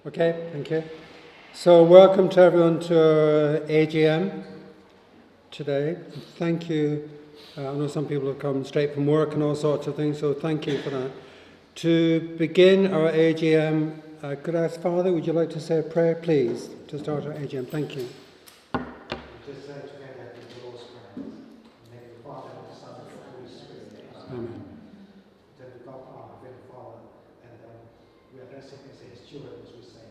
Okay, thank you. So welcome to everyone to our AGM today. Thank you. I know some people have come straight from work and all sorts of things, so thank you for that. To begin our AGM, could I ask Father, would you like to say a prayer, please, to start our AGM? Thank you. Just say together in the Lord's Prayer. In the name of the Father, and the Son, and the Holy Spirit. Amen. To the God, our Heavenly Father, and we are blessing as His children as we say,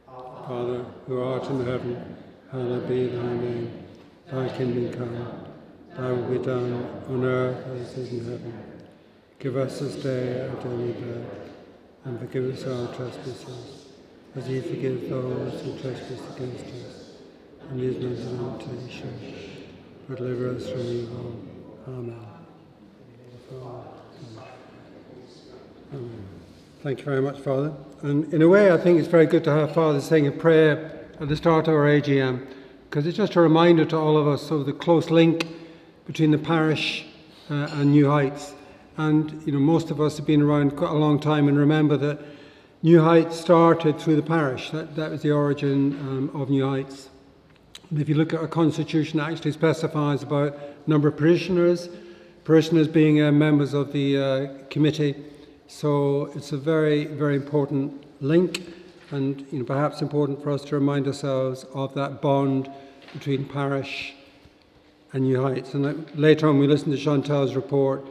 Our Father, who art in heaven, hallowed be thy name. Thy kingdom come, thy will be done on earth as it is in heaven. Give us this day our daily bread, and forgive us our trespasses, as we forgive those who trespass against us. And lead us not into temptation, but deliver us from evil. Amen. Amen. Thank you very much, Father. And in a way, I think it's very good to have Father saying a prayer at the start of our AGM, because it's just a reminder to all of us of the close link between the parish and New Heights. And most of us have been around quite a long time and remember that New Heights started through the parish. That was the origin of New Heights. And if you look at our constitution, it actually specifies about number of parishioners being members of the committee. So it's a very, very important link, and perhaps important for us to remind ourselves of that bond between parish and New Heights. And later on we listen to Chantal's report.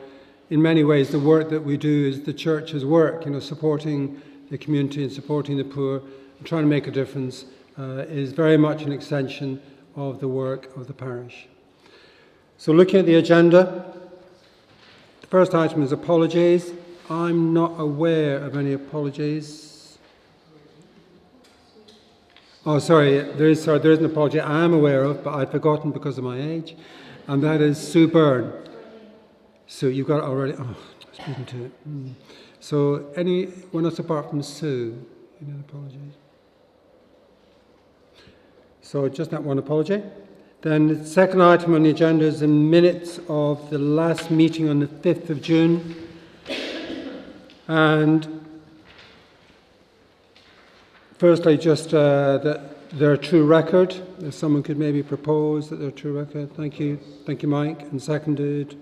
In many ways the work that we do is the church's work, supporting the community and supporting the poor and trying to make a difference is very much an extension of the work of the parish. So looking at the agenda, the first item is apologies. I'm not aware of any apologies. Oh, sorry, there is an apology I am aware of, but I'd forgotten because of my age, and that is Sue Byrne. Sue, you've got it already. Oh, speaking to it. So, anyone else apart from Sue? Any other apologies? So, just that one apology. Then the second item on the agenda is the minutes of the last meeting on the 5th of June. And firstly, just that they're a true record. If someone could maybe propose that they're a true record. Thank you, Mike. And seconded.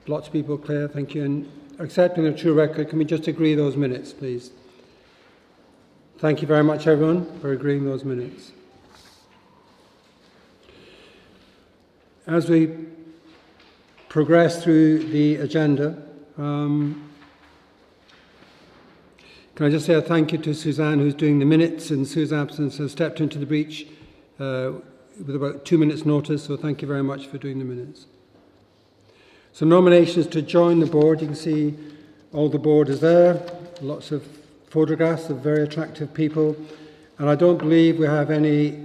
Lots of people, Claire, thank you. And accepting a true record, can we just agree those minutes, please? Thank you very much, everyone, for agreeing those minutes. As we progress through the agenda, can I just say a thank you to Suzanne, who's doing the minutes, in Sue's absence has stepped into the breach with about 2 minutes' notice, so thank you very much for doing the minutes. So nominations to join the board, you can see all the board is there, lots of photographs of very attractive people, and I don't believe we have any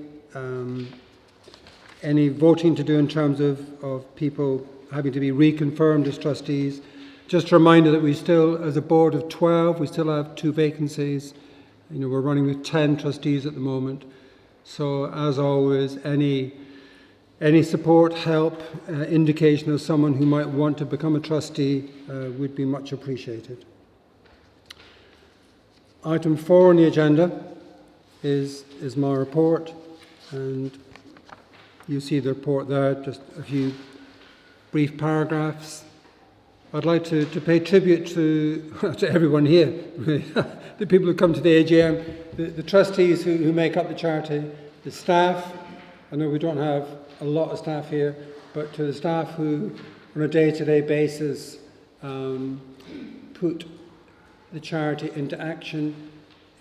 voting to do in terms of people having to be reconfirmed as trustees. Just a reminder that we still, as a board of 12, we still have 2 vacancies. We're running with 10 trustees at the moment. So as always, any support, help, indication of someone who might want to become a trustee would be much appreciated. Item 4 on the agenda is my report, and you see the report there, just a few brief paragraphs. I'd like to pay tribute to everyone here, the people who come to the AGM, the trustees who make up the charity, the staff. I know we don't have a lot of staff here, but to the staff who, on a day-to-day basis, put the charity into action.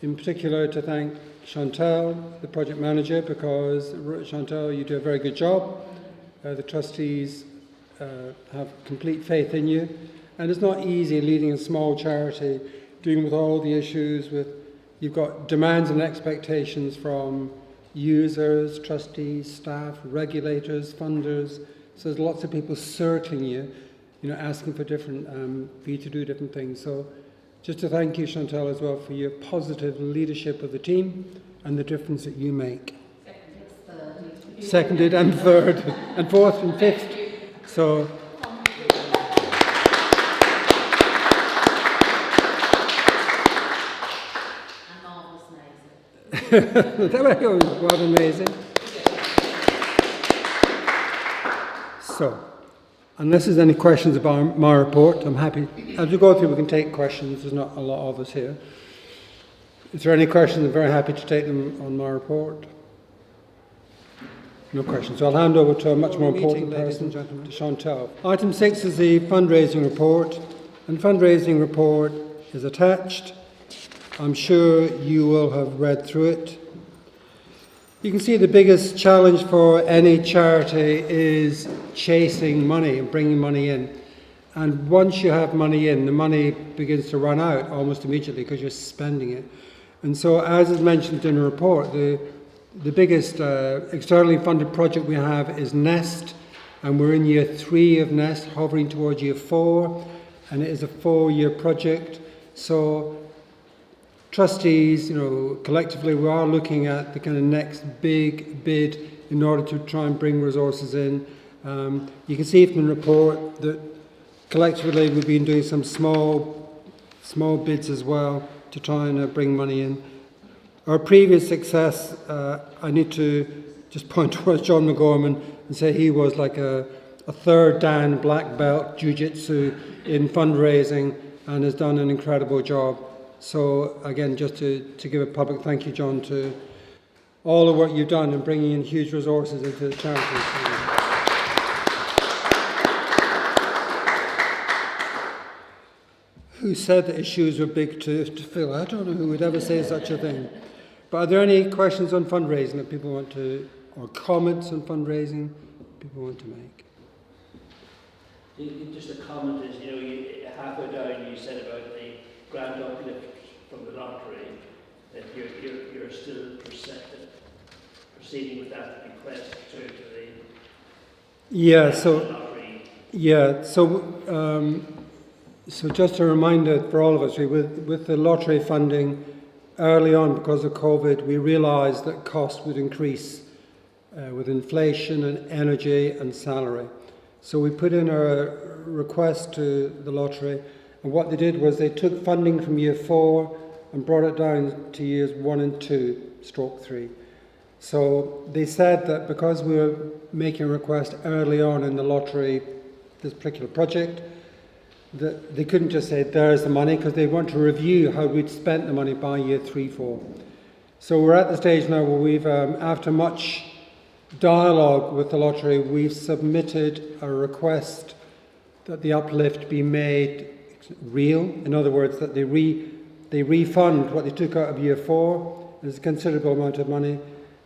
In particular, to thank Chantal, the project manager, because Chantal, you do a very good job. The trustees have complete faith in you, and it's not easy leading a small charity, dealing with all the issues you've got demands and expectations from users, trustees, staff, regulators, funders. So there's lots of people circling you, asking for for you to do different things. So just to thank you, Chantal, as well, for your positive leadership of the team and the difference that you make. Seconded and third and fourth and fifth. So That was quite amazing. So, unless there's any questions about my report, I'm happy. As we go through, we can take questions. There's not a lot of us here. Is there any questions? I'm very happy to take them on my report. No questions. So I'll hand over to a much more important person, to Chantal. Item 6 is the fundraising report, and fundraising report is attached. I'm sure you will have read through it. You can see the biggest challenge for any charity is chasing money and bringing money in. And once you have money in, the money begins to run out almost immediately because you're spending it. And so, as is mentioned in the report, the biggest externally funded project we have is Nest, and we're in year 3 of Nest, hovering towards year 4, and it is a 4-year project. So trustees, collectively we are looking at the kind of next big bid in order to try and bring resources in. You can see from the report that collectively we've been doing some small bids as well to try and bring money in. Our previous success, I need to just point towards John McGorman and say he was like a third Dan black belt jiu-jitsu in fundraising and has done an incredible job. So again, just to give a public thank you, John, to all the work you've done in bringing in huge resources into the charity. Who said that his shoes were big to fill? I don't know who would ever say such a thing. But are there any questions on fundraising that people want to, or comments on fundraising people want to make? Just a comment is, halfway down you said about the grand uplift from the lottery, that you're still proceeding with that request to the lottery. So just a reminder for all of us, with the lottery funding, early on, because of COVID, we realised that costs would increase with inflation and energy and salary. So we put in a request to the lottery, and what they did was they took funding from year 4 and brought it down to years 1 and 2/3. So they said that because we were making a request early on in the lottery, this particular project, that they couldn't just say there's the money, because they want to review how we'd spent the money by year 3-4. So we're at the stage now where we've, after much dialogue with the lottery, we've submitted a request that the uplift be made real. In other words, that they refund what they took out of year 4. There's a considerable amount of money,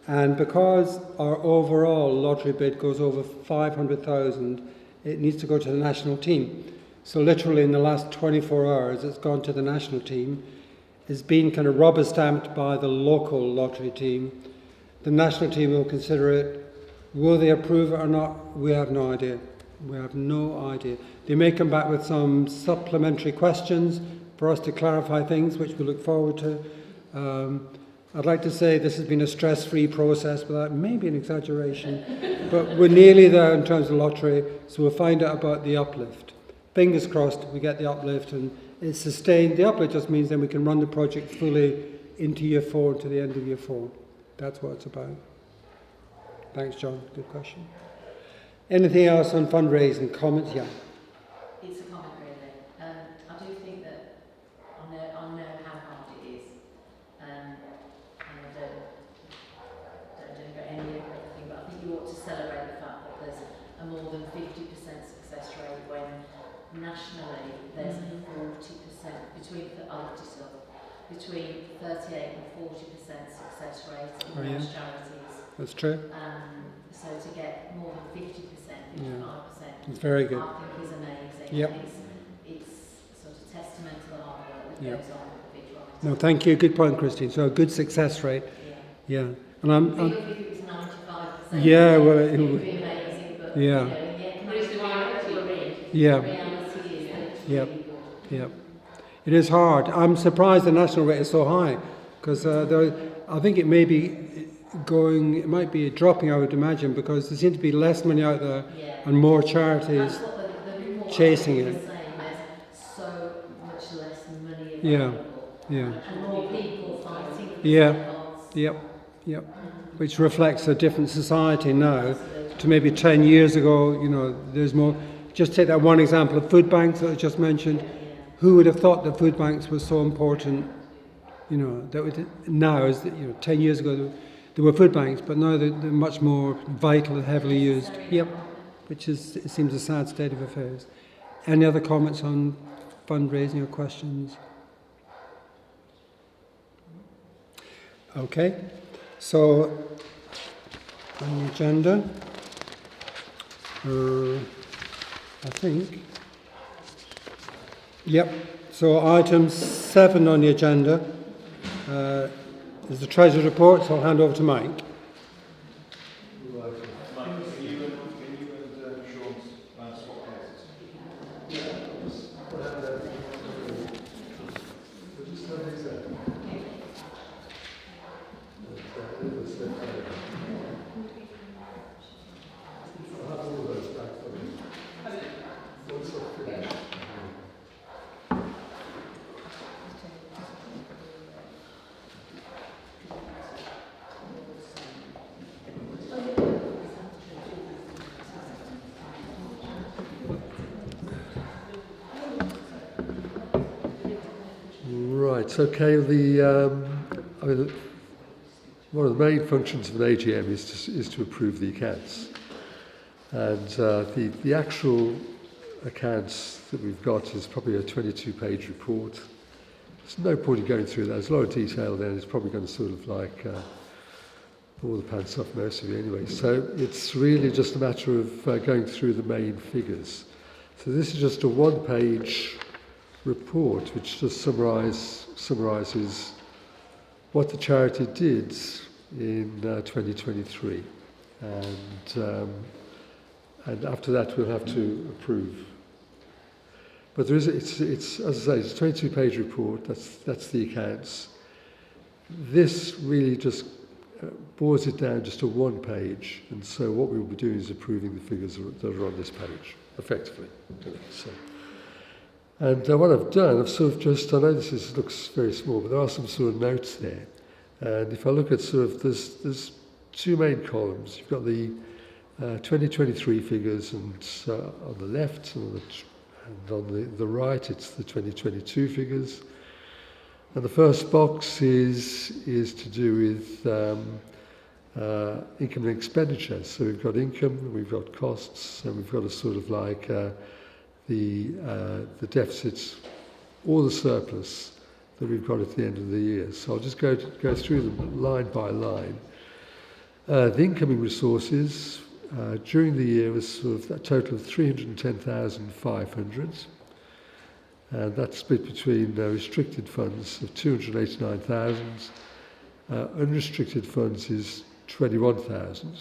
and because our overall lottery bid goes over 500,000, it needs to go to the national team. So literally in the last 24 hours, it's gone to the national team. It's been kind of rubber stamped by the local lottery team. The national team will consider it. Will they approve it or not? We have no idea. We have no idea. They may come back with some supplementary questions for us to clarify things, which we look forward to. I'd like to say this has been a stress-free process, but that may be an exaggeration. But we're nearly there in terms of lottery, so we'll find out about the uplift. Fingers crossed we get the uplift and it's sustained. The uplift just means then we can run the project fully into year 4, to the end of year 4. That's what it's about. Thanks, John. Good question. Anything else on fundraising? Comments? Yeah. It's a comment, really. I do think that I know how hard it is, and I don't any of everything, but I think you ought to celebrate the fact that there's a more than 50% success rate when nationally there's a 40% between 38 and 40% success rate in most charities. That's true. So to get more than 50%, 55%, it's very good. I think is amazing. Yep. It's sort of testament to the hard work that goes on with the bid writing. No, thank you. Good point, Christine. So a good success rate. Yeah. And I'm if it was 95%, yeah, well, it would be amazing, but yeah. But it's the reality we're in. Yeah. The reality is that it's Yep. really good. Yep. It is hard. I'm surprised the national rate is so high, because I think it may be it might be dropping, I would imagine, because there seems to be less money out there and more charities That's what the report chasing was it. saying. There's so much less money Yeah. available. Yeah. And more people fighting for Yeah. their cause. Yep, yep. Which reflects a different society now to maybe 10 years ago. You know, there's more. Just take that one example of food banks that I just mentioned. Who would have thought that food banks were so important? You know, now, as 10 years ago, there were food banks, but now they're much more vital and heavily used. Yep, it seems a sad state of affairs. Any other comments on fundraising or questions? Okay, so on the agenda, I think. Yep. So item 7 on the agenda is the Treasurer's report. So I'll hand over to Mike. Mike, can you and Sean's swap places? Right, okay, one of the main functions of an AGM is to approve the accounts. And the actual accounts that we've got is probably a 22-page report. There's no point in going through that. There's a lot of detail there, and it's probably going to sort of like pull the pants off most of you anyway. So it's really just a matter of going through the main figures. So this is just a one-page report which just summarises what the charity did in 2023, and after that we'll have to approve. But there is, it's as I say, it's a 22-page report. That's the accounts. This really just boils it down just to one page, and so what we will be doing is approving the figures that are on this page, effectively. So. And what I've done, I've sort of just, I know this looks very small, but there are some sort of notes there. And if I look at sort of, there's two main columns. You've got the 2023 figures, and on the left, and on the right, it's the 2022 figures. And the first box is to do with income and expenditure. So we've got income, we've got costs, and we've got a sort of like the deficits or the surplus that we've got at the end of the year. So I'll just go through them line by line. The incoming resources during the year was sort of a total of 310,500, and that's split between restricted funds of 289,000. Unrestricted funds is 21,000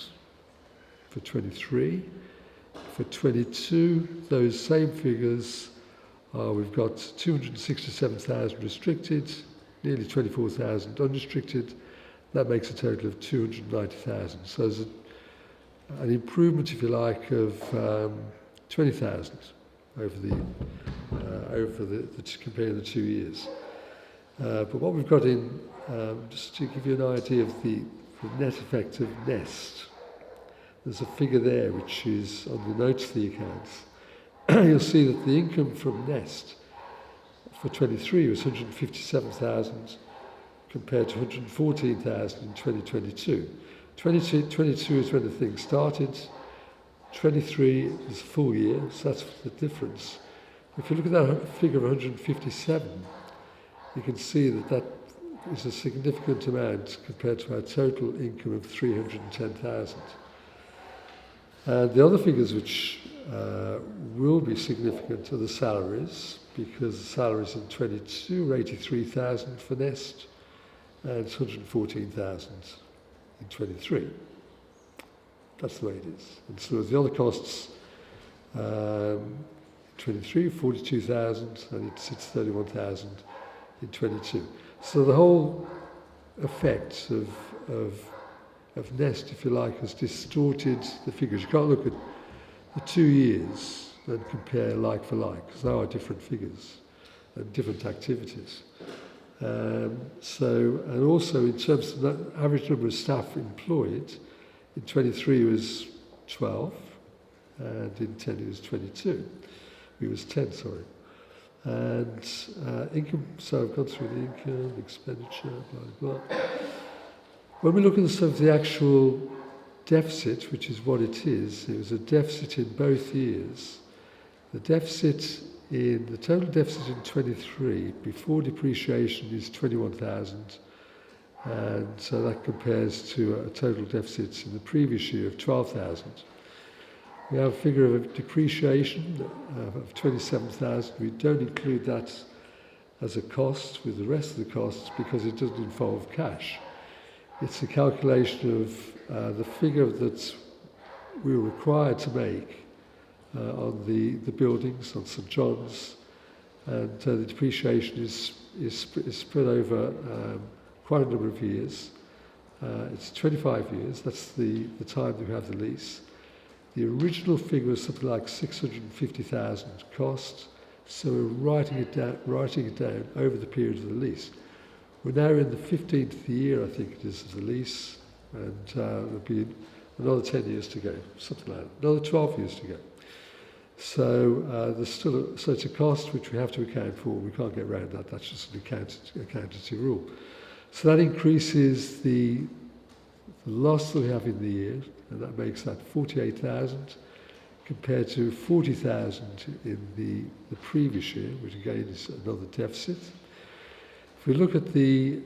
for 23. For 22, those same figures we've got 267,000 restricted, nearly 24,000 unrestricted. That makes a total of 290,000. So there's an improvement, if you like, of 20,000 over comparing the 2 years. But what we've got in, just to give you an idea of the net effect of Nest, there's a figure there which is on the notes of the accounts. You'll see that the income from Nest for 23 was 157,000 compared to 114,000 in 2022. 2022 is when the thing started. 23 is a full year, so that's the difference. If you look at that figure of 157, you can see that is a significant amount compared to our total income of 310,000. The other figures which will be significant are the salaries, because the salaries in 22 were 83,000 for Nest and 114,000 in 23. That's the way it is. And so the other costs, 23, 42,000, and it's 31,000 in 22. So the whole effect of Nest, if you like, has distorted the figures. You can't look at the 2 years and compare like for like, because they are different figures and different activities. And also in terms of the average number of staff employed, in 23 was 12, and in 10 it was 22. It was 10, sorry. And income, so I've gone through the income, expenditure, blah, blah, blah. When we look at sort of the actual deficit, which is what it was a deficit in both years. The total deficit in 23 before depreciation is 21,000, and so that compares to a total deficit in the previous year of 12,000. We have a figure of depreciation of 27,000. We don't include that as a cost with the rest of the costs because it doesn't involve cash. It's a calculation of the figure that we were required to make on the buildings, on St John's, and the depreciation is spread over quite a number of years. It's 25 years, that's the time that we have the lease. The original figure was something like 650,000 cost, so we're writing it down over the period of the lease. We're now in the 15th year, I think it is, of the lease, and there'll be another 10 years to go, something like that, another 12 years to go. So there's still so it's a cost which we have to account for. We can't get around that. That's just an accountancy rule. So that increases the loss that we have in the year, and that makes that 48,000 compared to 40,000 in the previous year, which again is another deficit. If we look at the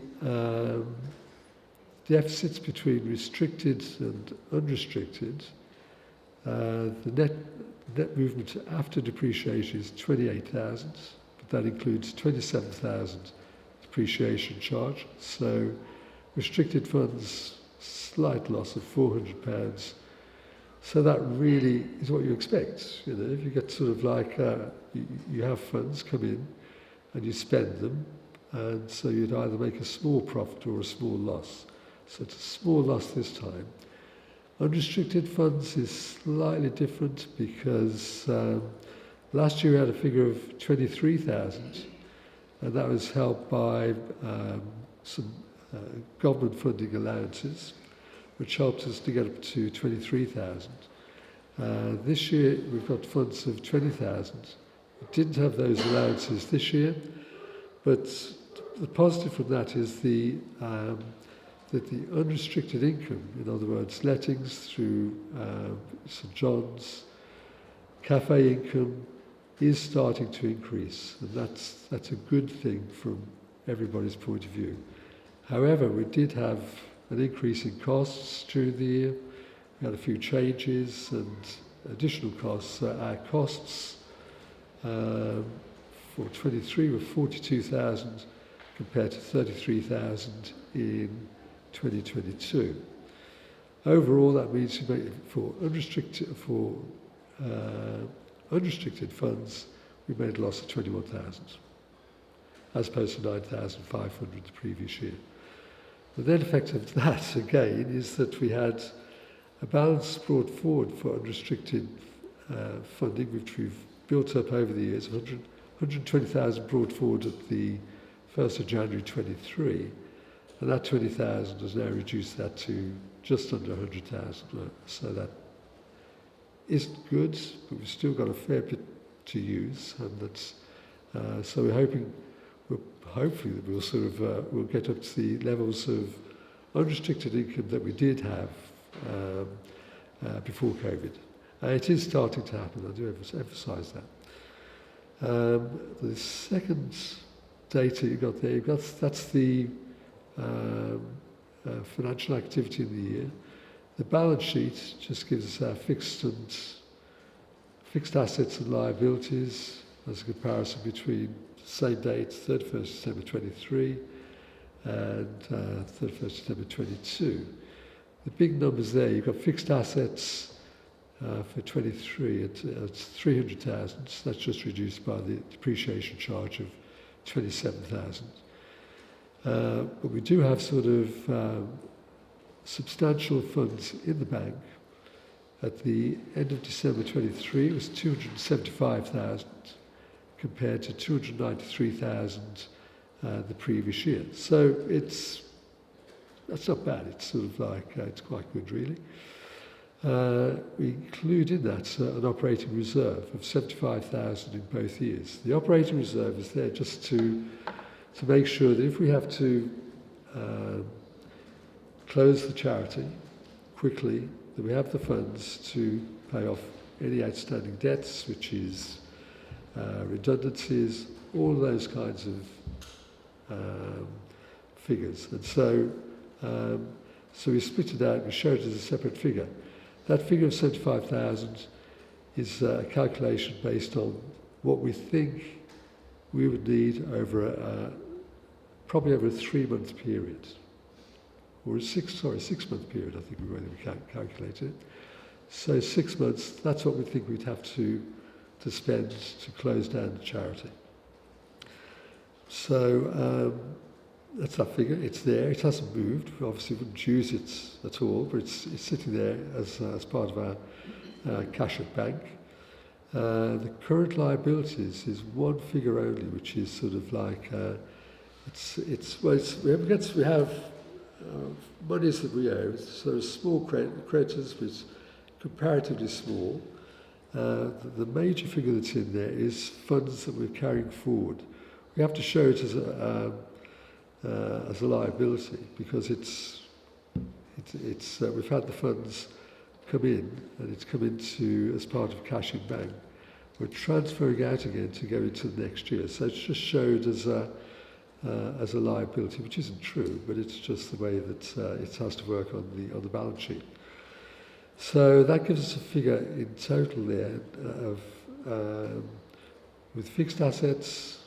deficits between restricted and unrestricted, the net movement after depreciation is 28,000, but that includes 27,000 depreciation charge. So restricted funds, slight loss of £400. So that really is what you expect. You know, if you get sort of like you have funds come in and you spend them, and so you'd either make a small profit or a small loss. So it's a small loss this time. Unrestricted funds is slightly different because last year we had a figure of 23,000, and that was helped by some government funding allowances, which helped us to get up to 23,000. This year we've got funds of 20,000. We didn't have those allowances this year, but the positive from that is that the unrestricted income, in other words, lettings through St John's, cafe income, is starting to increase, and that's a good thing from everybody's point of view. However, we did have an increase in costs during the year. We had a few changes and additional costs. Our costs for 23 were 42,000 compared to 33,000 in 2022. Overall, that means for unrestricted funds, we made a loss of 21,000, as opposed to 9,500 the previous year. The net effect of that, again, is that we had a balance brought forward for unrestricted funding, which we've built up over the years, 120,000 brought forward at the 1st of January 23, and that 20,000 has now reduced that to just under 100,000. So that isn't good, but we've still got a fair bit to use, and that's so we're hoping, hopefully that we'll sort of we'll get up to the levels of unrestricted income that we did have before COVID. It is starting to happen. I do emphasise that. The second data you got there, that's the financial activity in the year. The balance sheet just gives us our fixed assets and liabilities as a comparison between the same date, 31st December 23 and 31st December 22. The big numbers there, you've got fixed assets for 23, it's 300,000, so that's just reduced by the depreciation charge of 27,000. But we do have sort of substantial funds in the bank. At the end of December 23, it was 275,000 compared to 293,000 the previous year. So that's not bad. It's sort of like, it's quite good really. We include in that an operating reserve of 75,000 in both years. The operating reserve is there just to make sure that if we have to close the charity quickly, that we have the funds to pay off any outstanding debts, which is redundancies, all of those kinds of figures. And so we split it out and show it as a separate figure. That figure of 75,000 is a calculation based on what we think we would need over probably over a 3-month period, or a 6-month period, I think we calculated it. So 6 months, that's what we think we'd have to spend to close down the charity. So that's that figure. It's there. It hasn't moved. We obviously wouldn't use it at all, but it's sitting there as part of our cash at bank. The current liabilities is one figure only, which is sort of like we have monies that we owe. So small creditors, which comparatively small. The major figure that's in there is funds that we're carrying forward. We have to show it as a liability because we've had the funds come in and it's come into as part of cash in bank. We're transferring out again to go into the next year. So it's just showed as a liability, which isn't true, but it's just the way that it has to work on the balance sheet. So that gives us a figure in total there of with fixed assets,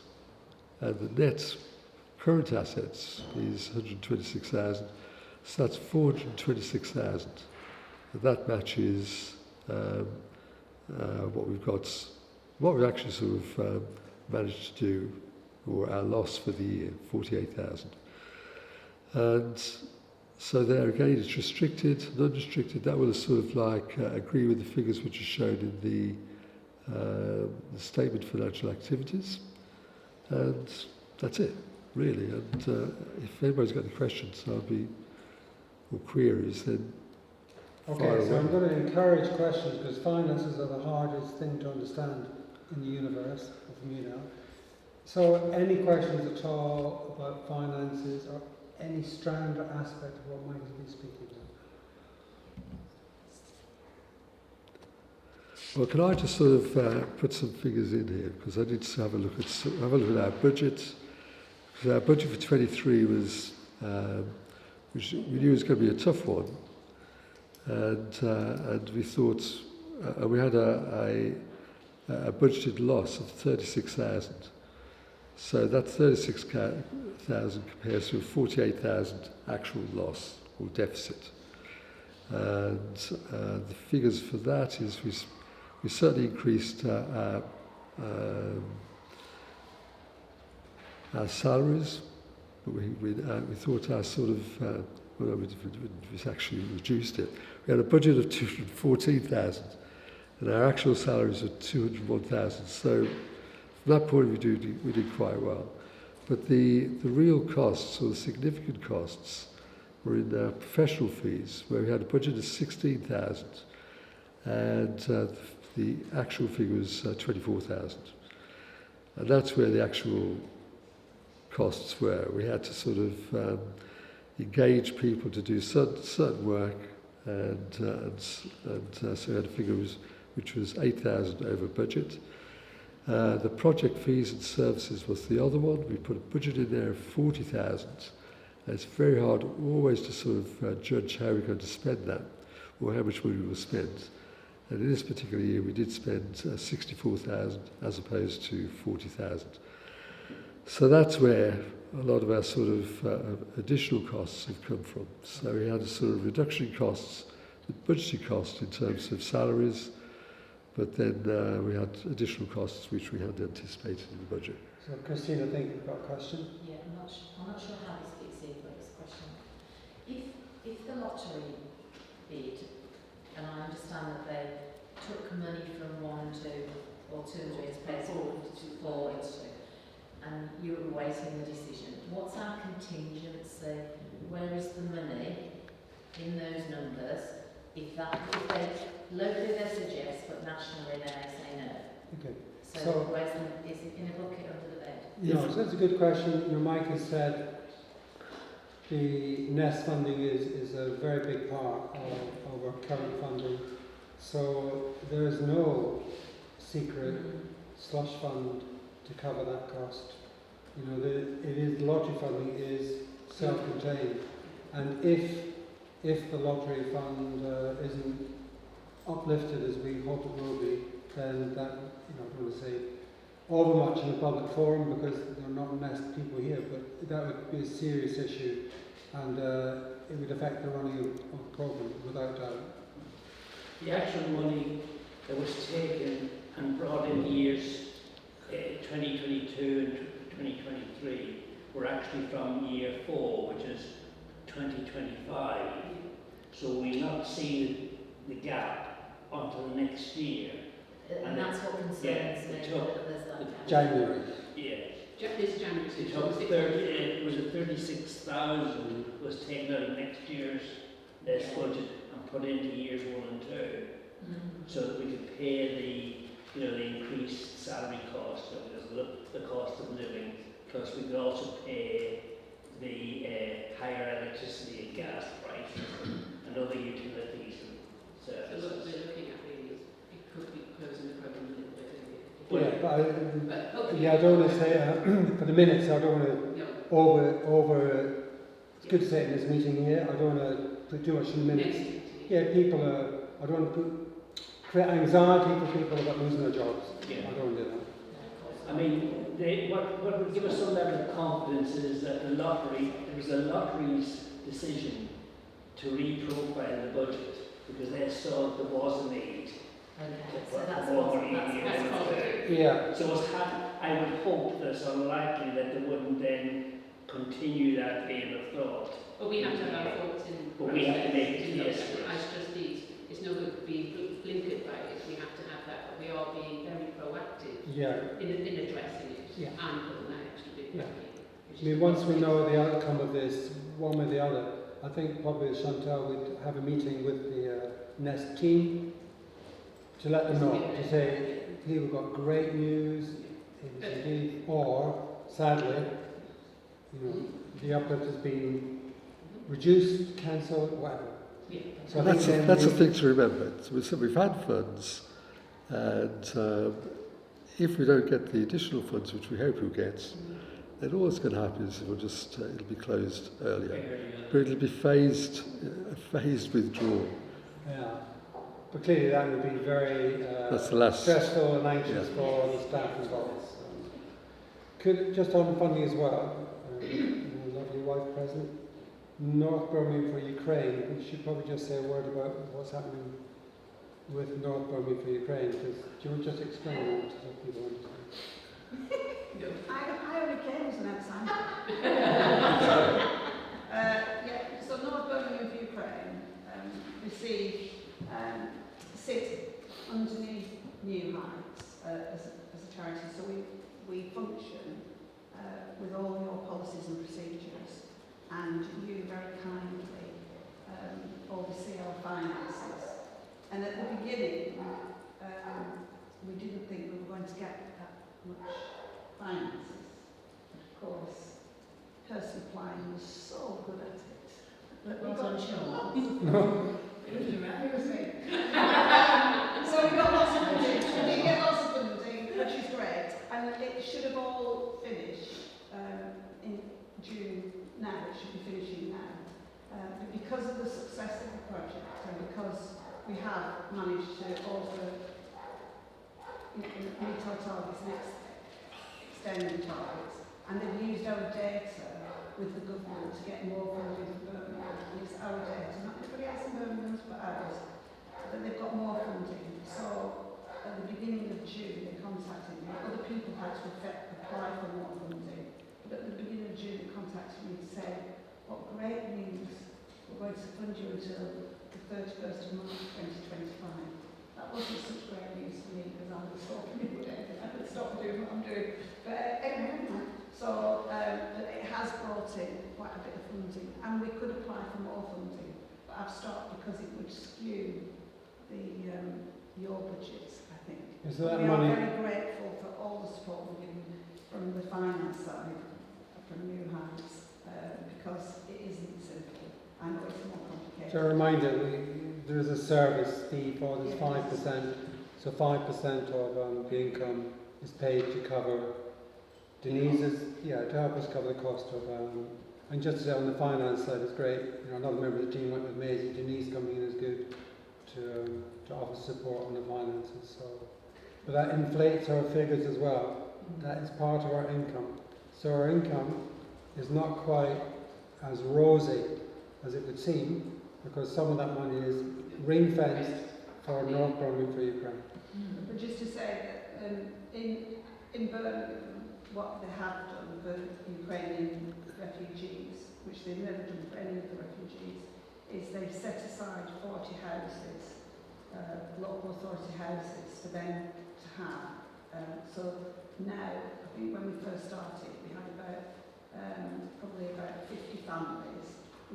and the net current assets is 126,000, so that's 426,000. And that matches what we've actually sort of managed to do, or our loss for the year, 48,000. And so there again, it's restricted and unrestricted. That will sort of like agree with the figures which are shown in the statement of financial activities. And that's it, really. And if anybody's got any questions, or queries, then Okay, fire so away. I'm going to encourage questions because finances are the hardest thing to understand in the universe, for me now. So any questions at all about finances or any strand or aspect of what Mike has been speaking to? Well, can I just sort of put some figures in here, because I need to have a look at our budget. Because our budget for 23 was, which we knew was going to be a tough one, and we thought, we had a budgeted loss of 36,000. So that 36,000 compares to a 48,000 actual loss or deficit. And the figures for that is we certainly increased our salaries, but we thought our sort of, we actually reduced it. We had a budget of 214,000 and our actual salaries were 201,000. So from that point we did quite well. But the real costs, or the significant costs, were in our professional fees, where we had a budget of 16,000 and the actual figure was 24,000. And that's where the actual costs were. We had to sort of engage people to do certain work, and so we had a figure which was 8,000 over budget. The project fees and services was the other one. We put a budget in there of 40,000. It's very hard always to sort of judge how we're going to spend that, or how much money we will spend. And in this particular year, we did spend 64,000 as opposed to 40,000. So that's where a lot of our sort of additional costs have come from. So we had a sort of reduction in costs, budgetary costs in terms of salaries, but then we had additional costs which we hadn't anticipated in the budget. So Christine, I think you've got a question. Yeah, I'm not sure how this fits in, but it's a question. If the lottery bid, and I understand that they took money from 1, 2, or 2 streams, players 4 into, and you're awaiting the decision. What's our contingency? Where is the money in those numbers? If they locally they suggest, but nationally they may say no. Okay. So, So- is it in a bucket under the bed? No, so that's a good question. Your Mike has said the NEST funding is a very big part of our current funding. So there is no secret slush fund to cover that cost. You know, the lottery funding is self-contained, and if the lottery fund isn't uplifted as we hope it will be, then that, you know, I don't want to say overmuch in a public forum because there are not NEST people here, but that would be a serious issue, and it would affect the running of the programme without doubt. The actual money that was taken and brought in years 2022 and 2023 were actually from year 4, which is 2025. So we'll not see the gap until next year. And that's what concerns yeah, me, it took- that there's that gap. January. Yeah. This January, It took 30, it was a 36,000 was taken out of next year's Yeah. budget and put into years 1 and 2, so that we could pay the increased salary cost of the cost of living. Plus, we could also pay the higher electricity and gas prices and other utilities and So what services. we're looking at really is it could be closing the programme a little bit earlier. Yeah, But hopefully, I don't want to say for the minutes. I don't want to no, over. It's good to say it in this meeting here. I don't want to put too much in the minutes. next meeting. Yeah, people are. I don't want to create anxiety for people about losing their jobs. Yeah. I don't want to do that. I mean, what would give us some level of confidence is that there was the lottery's decision to reprofile the budget because they saw there was a need Okay, to so put that's more what, money in that's the positive. Yeah. So I would hope that it's unlikely that they wouldn't then continue that vein of thought. But we have to have our thoughts in. But we have to make it you know, clear to us. as trustees, it's no good being blinkered by it. We have to have that, but we are being very proactive Yeah. in addressing it Yeah. and putting that extra bit Yeah. back in. I mean, once we know the outcome of this, one way or the other, I think probably Chantal would have a meeting with the NEST team to let them know, to say, here we've got great news, ABCD, or sadly, you know, the uplift has been reduced, cancelled, whatever. Yeah. So I That's, think then that's the we- thing to remember. So we've had funds, and if we don't get the additional funds, which we hope we'll get, then all that's going to happen is it'll be closed earlier. But it'll be phased withdrawal. Yeah. But clearly that would be very That's the last. stressful and anxious Yeah. for the staff involved. So. Could, just on funding as well, lovely wife present, North Birmingham for Ukraine, we should probably just say a word about what's happening with North Birmingham for Ukraine, because do you want to just explain that so people understand? I only came as an outsider. Yeah, so North Birmingham for Ukraine sit underneath New Heights as a charity. So we function with all your policies and procedures, and you very kindly oversee our finances. And at the beginning, we didn't think we were going to get that much finances. Of course, Person Applying was so good at it. But we Well got done, Sean. lots of it was me. So we got lots of funding. We did get lots of funding, which is great. And it should have all finished in June now. It should be finishing now. But because of the success of the project and because we have managed to also meet our targets and extend the targets, and they've used our data with the government to get more funding for Birmingham, and it's our data, not everybody else in Birmingham's but ours, that they've got more funding. So at the beginning of June they contacted me. Other people had to apply for more funding, but at the beginning of June they contacted me to say, what great news, we're going to fund you until the 31st of March 2025. That wasn't such great news for me because I was hoping it would end and I could stop doing what I'm doing. But anyway, So it has brought in quite a bit of funding, and we could apply for more funding, but I've stopped because it would skew the your budgets, I think. Is that We money? are very grateful for all the support we're given from the finance side, from New Heights, because it isn't simple. I know it's more complicated. So a reminder, there is a service fee for this 5%. So 5% of the income is paid to cover Denise's, to help us cover the cost of, and just to say on the finance side, it's great. You know, another member of the team went with Maisie. Denise coming in is good to offer support on the finances. So, but that inflates our figures as well. That is part of our income. So our income is not quite as rosy as it would seem, because some of that money is ring-fenced for North Birmingham for Ukraine. But just to say that in Birmingham, what they have done for Ukrainian refugees, which they've never done for any of the refugees, is they've set aside 40 houses, local authority houses, for them to have. So now, I think when we first started, we had probably about 50 families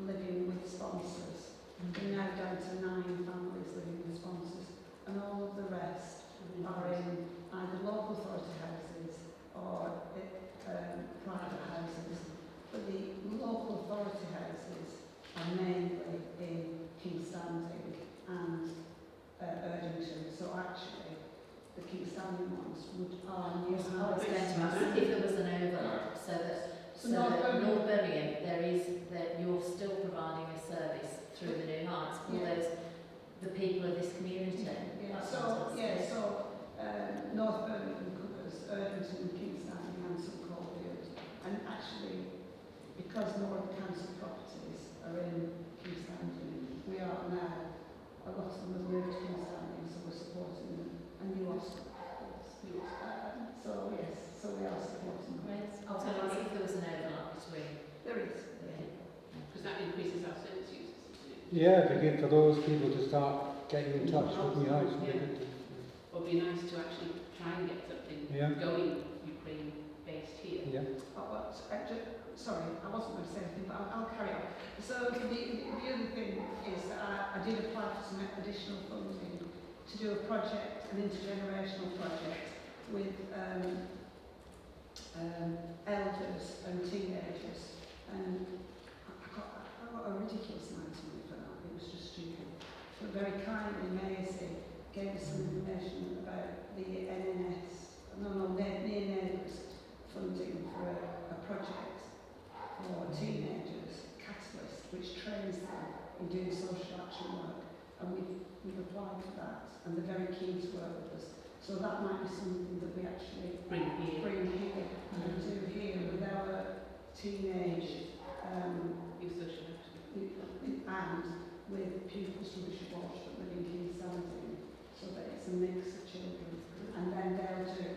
living with sponsors. We're now down to 9 families living with sponsors, and all of the rest are in either local authority houses or private houses. But the local authority houses are mainly in King's Standing and Erdington. So actually, the King's Standing ones are New I was going to ask Heights. if there was an overlap, so that North Birmingham, that you're still providing a service through the New Heights for the people of this community. That's fantastic. North Birmingham covers Erdington, King's Standing and St Caulfield. And actually, because more of the council properties are in King's Standing, we are now, a lot of them have moved to King's Standing, so we're supporting them. And New Oscar. So we are supporting them. Great. I was going to ask if there was an overlap between. There is. Because that increases our service users. Yeah, it'd be good for those people to start getting in touch with New Heights. It would be nice to actually try and get something going Ukraine-based here. Yeah. Sorry, I wasn't going to say anything, but I'll carry on. So the other thing is that I did apply for some additional funding to do a project, an intergenerational project with elders and teenagers, and I got a ridiculous amount of money for that. It was just stupid. But very kindly, Maisie gave us some information about the near neighbours funding for a project for teenagers, Catalyst, which trains them in doing social action work, and we've applied for that, and they're very keen to work with us. So that might be something that we actually Bring here. and do here with our teenage Youth social action. and with pupils from Bishop Walsh that live in King's Standing, so that it's a mix of children. And then they'll do,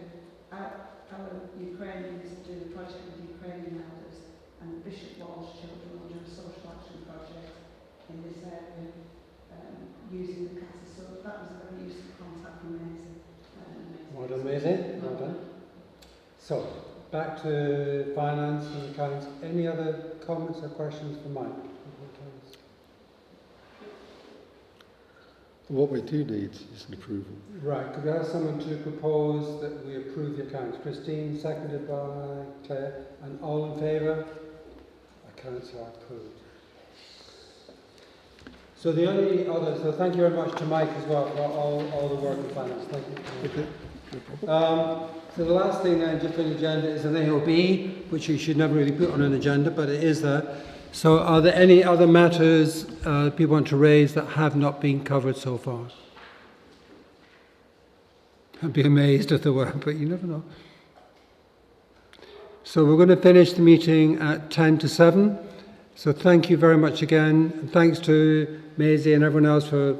our Ukrainians do the project with Ukrainian elders, and Bishop Walsh children will do a social action project in this area using the CASA. So that was a very useful contact from Maisie. Well done, Maisie. Well done. So, back to finance and accounts. Any other comments or questions for Mike? What we do need is an approval. Right, could we ask someone to propose that we approve the accounts? Christine, seconded by Claire, and all in favour? Accounts are approved. So the only other, so thank you very much to Mike as well for all the work in finance. Thank you. So the last thing then, just on the agenda, is an AOB, which you should never really put on an agenda, but it is there. So are there any other matters people want to raise that have not been covered so far? I'd be amazed if there were, but you never know. So we're going to finish the meeting at 10 to 7. So thank you very much again. And thanks to Maisie and everyone else for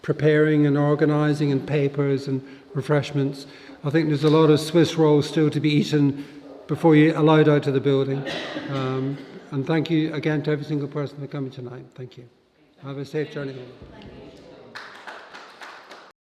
preparing and organising and papers and refreshments. I think there's a lot of Swiss rolls still to be eaten before you're allowed out of the building. And thank you again to every single person for coming tonight. Thank you. Have a safe journey home.